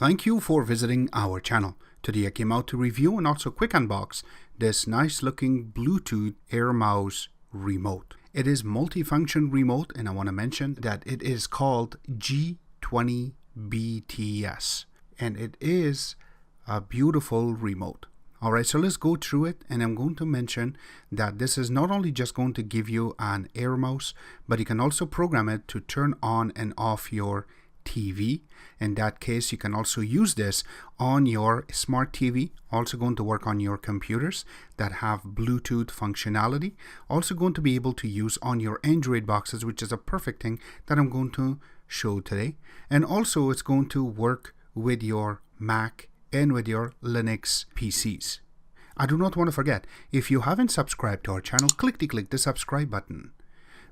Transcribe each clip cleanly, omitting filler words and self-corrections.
Thank you for visiting our channel. Today I came out to review and also quick unbox this nice looking Bluetooth Air Mouse remote. It is multifunction remote, and I want to mention that it is called G20BTS, and it is a beautiful remote. Alright, so let's go through it, and I'm going to mention that this is not only just going to give you an Air Mouse, but you can also program it to turn on and off your TV. In that case, you can also use this on your smart TV, also going to work on your computers that have Bluetooth functionality, also going to be able to use on your Android boxes, which is a perfect thing that I'm going to show today. And also it's going to work with your Mac and with your Linux PCs. I do not want to forget, if you haven't subscribed to our channel, click the subscribe button.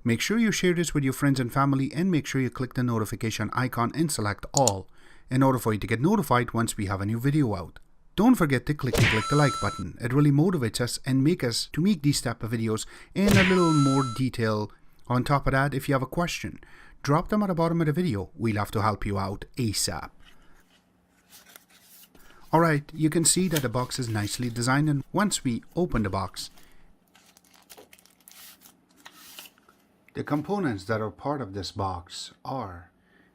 Make sure you share this with your friends and family, and make sure you click the notification icon and select all in order for you to get notified once we have a new video out. Don't forget to click the like button. It really motivates us and make us to make these type of videos in a little more detail. On top of that, if you have a question, drop them at the bottom of the video. We'll have to help you out ASAP. Alright, you can see that the box is nicely designed, and once we open the box, the components that are part of this box are,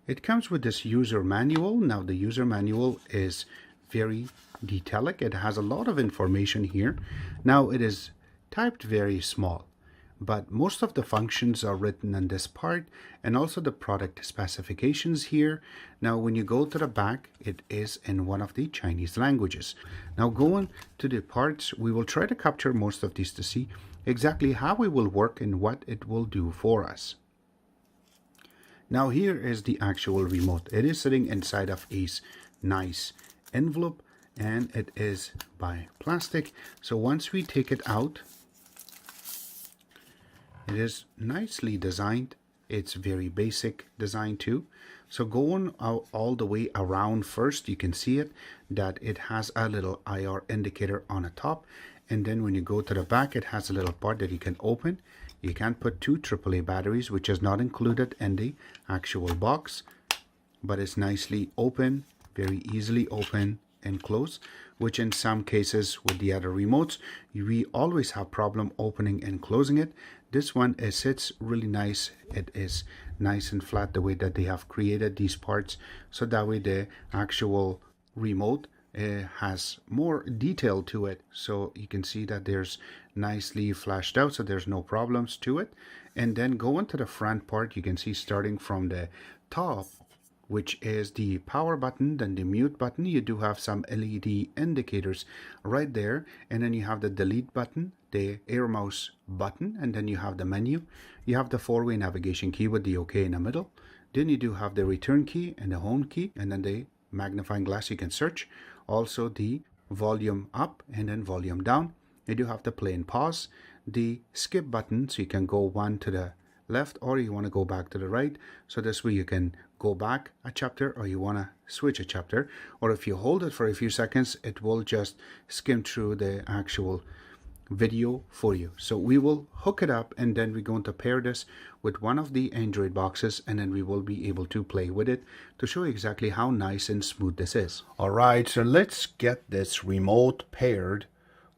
it comes with this user manual. Now the user manual is very detailed. It has a lot of information here. Now it is typed very small, but most of the functions are written in this part, and also the product specifications here. Now when you go to the back, it is in one of the Chinese languages. Now going to the parts, we will try to capture most of these to see exactly how it will work and what it will do for us. Now here is the actual remote. It is sitting inside of a nice envelope, and it is by plastic. So once we take it out, it is nicely designed. It's very basic design too. So going out all the way around, first you can see it that it has a little IR indicator on the top, and then when you go to the back, it has a little part that you can open. You can put two AAA batteries, which is not included in the actual box, but it's nicely open, very easily open and close, which in some cases with the other remotes we always have problem opening and closing it. This one, it sits really nice. It is nice and flat the way that they have created these parts, so that way the actual remote has more detail to it. So you can see that there's nicely flashed out, so there's no problems to it. And then going to the front part, you can see starting from the top, which is the power button, then the mute button. You do have some LED indicators right there, and then you have the delete button, the Air Mouse button, and then you have the menu. You have the four-way navigation key with the OK in the middle. Then you do have the return key and the home key, and then the magnifying glass you can search. Also the volume up and then volume down. You do have the play and pause, the skip button, so you can go one to the left or you want to go back to the right. So this way you can go back a chapter, or you want to switch a chapter, or if you hold it for a few seconds, it will just skim through the actual video for you. So we will hook it up, and then we're going to pair this with one of the Android boxes, and then we will be able to play with it to show you exactly how nice and smooth this is. Alright, so let's get this remote paired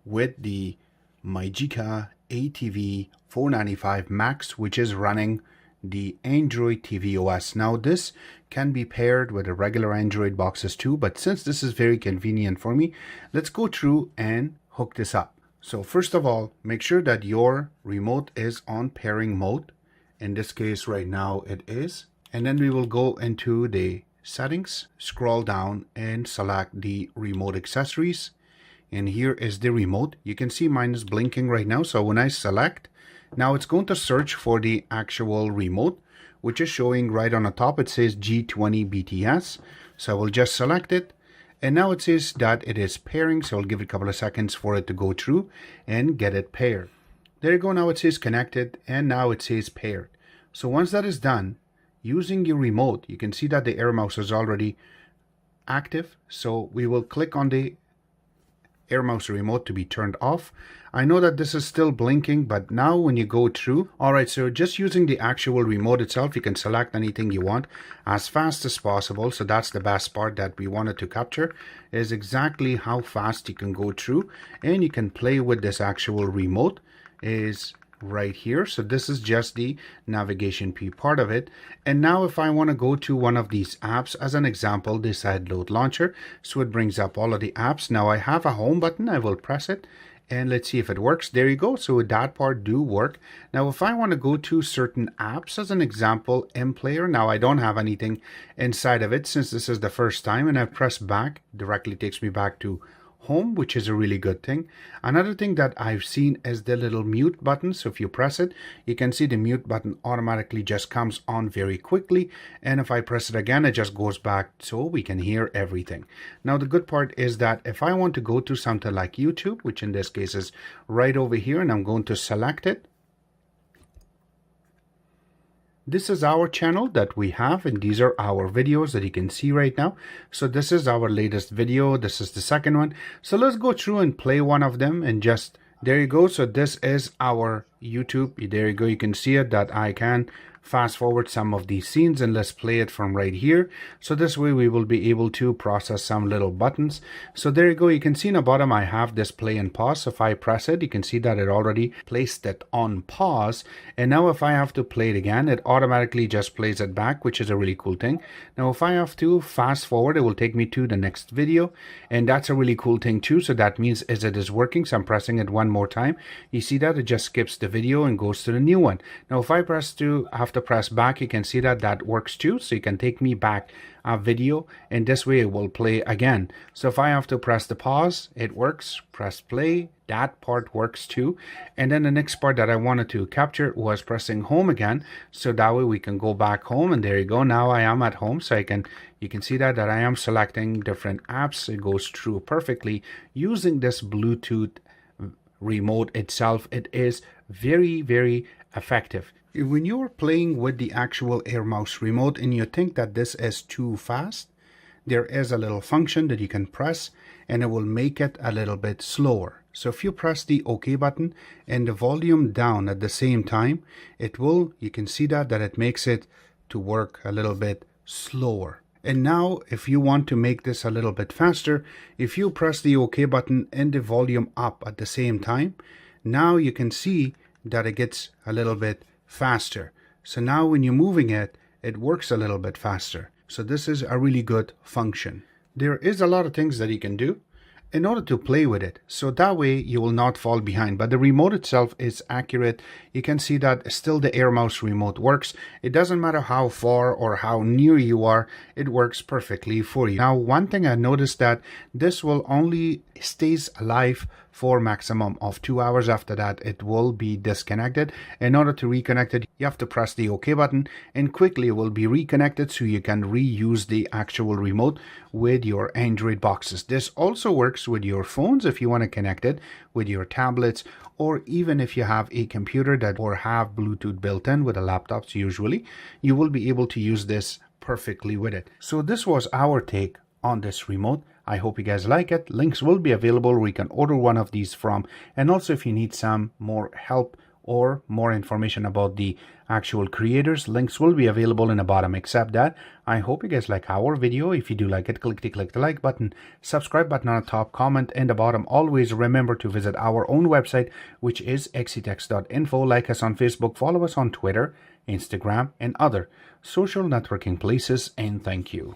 with the Magica ATV 495 Max, which is running the Android TV OS. Now this can be paired with the regular Android boxes too, but since this is very convenient for me, let's go through and hook this up. So first of all, make sure that your remote is on pairing mode. In this case right now it is. And then we will go into the settings, scroll down and select the remote accessories. And here is the remote. You can see mine is blinking right now. So when I select, now it's going to search for the actual remote, which is showing right on the top. It says G20BTS. So I will just select it. And now it says that it is pairing, so I'll give it a couple of seconds for it to go through and get it paired. There you go. Now it says connected, and now it says paired. So once that is done, using your remote, you can see that the Air Mouse is already active. So we will click on the air mouse remote to be turned off. I know that this is still blinking, but now when you go through, alright, so just using the actual remote itself, you can select anything you want as fast as possible. So that's the best part that we wanted to capture, is exactly how fast you can go through, and you can play with this actual remote is right here. So this is just the navigation P part of it. And now if I want to go to one of these apps, as an example, this side load launcher, so it brings up all of the apps. Now I have a home button, I will press it and let's see if it works. There you go. So that part do work. Now if I want to go to certain apps, as an example, M Player, now I don't have anything inside of it since this is the first time, and I press back, directly takes me back to home, which is a really good thing. Another thing that I've seen is the little mute button. So if you press it, you can see the mute button automatically just comes on very quickly, and if I press it again, it just goes back so we can hear everything. Now the good part is that if I want to go to something like YouTube, which in this case is right over here, and I'm going to select it, this is our channel that we have, and these are our videos that you can see right now. So this is our latest video. This is the second one. So let's go through and play one of them, and just there you go. So this is our YouTube. There you go. You can see it that I can fast forward some of these scenes, and let's play it from right here. So this way we will be able to process some little buttons. So there you go. You can see in the bottom I have this play and pause. So if I press it, you can see that it already placed it on pause, and now if I have to play it again, it automatically just plays it back, which is a really cool thing. Now if I have to fast forward, it will take me to the next video, and that's a really cool thing too. So that means is it is working. So I'm pressing it one more time. You see that it just skips the video and goes to the new one. Now if I press to press back, you can see that that works too. So you can take me back a video, and this way it will play again. So if I have to press the pause, it works. Press play, that part works too. And then the next part that I wanted to capture was pressing home again, so that way we can go back home, and there you go. Now I am at home, so you can see that I am selecting different apps. It goes through perfectly using this Bluetooth remote itself. It is very, very effective. When you're playing with the actual air mouse remote and you think that this is too fast, there is a little function that you can press and it will make it a little bit slower. So if you press the OK button and the volume down at the same time, you can see that it makes it to work a little bit slower. And now if you want to make this a little bit faster, if you press the OK button and the volume up at the same time, now you can see that it gets a little bit faster. So now when you're moving it, it works a little bit faster. So this is a really good function. There is a lot of things that you can do in order to play with it, so that way you will not fall behind. But the remote itself is accurate. You can see that still the air mouse remote works. It doesn't matter how far or how near you are, it works perfectly for you. Now one thing I noticed that this will only stays alive for maximum of 2 hours. After that it will be disconnected. In order to reconnect it, you have to press the OK button, and quickly it will be reconnected so you can reuse the actual remote with your Android boxes. This also works with your phones if you want to connect it with your tablets, or even if you have a computer that or have Bluetooth built in with a laptops, usually you will be able to use this perfectly with it. So this was our take on this remote. I hope you guys like it. Links will be available where you can order one of these from, and also if you need some more help or more information about the actual creators, links will be available in the bottom. Except that, I hope you guys like our video. If you do like it, click the like button, subscribe button on the top, comment in the bottom. Always remember to visit our own website, which is xctex.info. Like us on Facebook, follow us on Twitter, Instagram, and other social networking places, and thank you.